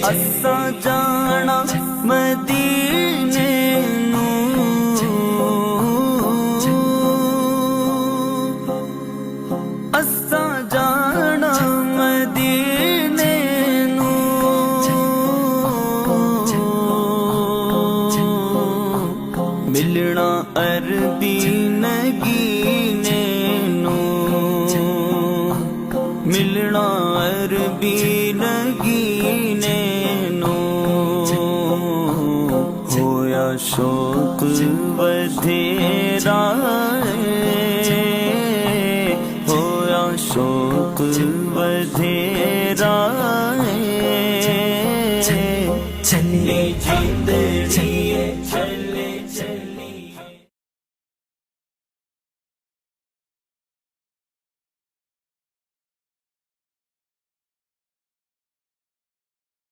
اساں جانا مدینے نوں، اساں جانا مدینے نوں، ملنا عربی نگینے نوں، ملنا عربی نگینے نوں، ہویا شوق ودھیرا ہویا شوق ودھیرا چلی جیندڑی